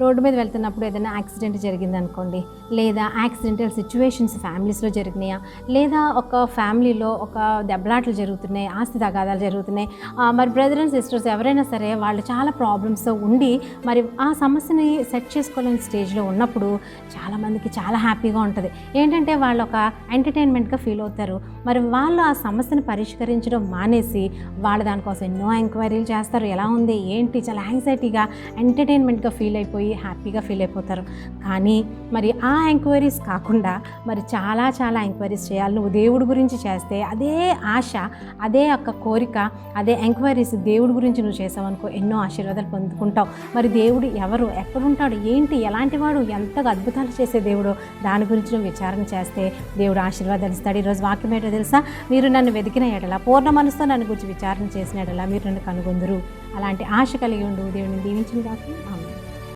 Road మీద వెళ్తున్నప్పుడు ఏదైనా యాక్సిడెంట్ జరిగిందనుకోండి, లేదా యాక్సిడెంటల్ సిచ్యువేషన్స్ ఫ్యామిలీస్లో జరిగినాయా, లేదా ఒక ఫ్యామిలీలో ఒక దెబ్బలాటలు జరుగుతున్నాయి, ఆస్తి తగాదాలు జరుగుతున్నాయి, మరి బ్రదర్ అండ్ సిస్టర్స్ ఎవరైనా సరే వాళ్ళు చాలా ప్రాబ్లమ్స్తో ఉండి మరి ఆ సమస్యని సెట్ చేసుకోలేని స్టేజ్లో ఉన్నప్పుడు చాలామందికి చాలా హ్యాపీగా ఉంటుంది. ఏంటంటే వాళ్ళు ఒక ఎంటర్టైన్మెంట్గా ఫీల్ అవుతారు. మరి వాళ్ళు ఆ సమస్యను పరిష్కరించడం మానేసి వాళ్ళు దానికోసం ఎన్నో ఎంక్వైరీలు చేస్తారు. ఎలా ఉంది ఏంటి, చాలా యాంగ్జైటీగా ఎంటర్టైన్మెంట్గా ఫీల్ అయిపోయి హ్యాపీగా ఫీల్ అయిపోతారు. కానీ మరి ఆ ఎంక్వైరీస్ కాకుండా మరి చాలా చాలా ఎంక్వైరీస్ చేయాలి. నువ్వు దేవుడి గురించి చేస్తే అదే ఆశ, అదే ఒక కోరిక, అదే ఎంక్వైరీస్ దేవుడి గురించి నువ్వు చేసావనుకో ఎన్నో ఆశీర్వాదాలు పొందుకుంటావు. మరి దేవుడు ఎవరు, ఎక్కడుంటాడు, ఏంటి, ఎలాంటి వాడు, ఎంతగా అద్భుతాలు చేసే దేవుడు, దాని గురించి నువ్వు విచారణ చేస్తే దేవుడు ఆశీర్వాదాలు ఇస్తాడు. ఈరోజు వాక్యం ఏంటో తెలుసా? మీరు నన్ను వెతికిన ఎడల, పూర్ణ మనసుతో నన్ను గురించి విచారణ చేసిన ఎడల మీరు నన్ను కనుగొందురు. అలాంటి ఆశ కలిగి ఉండు. దేవుడిని దీవించిన కాక ఆమేన్.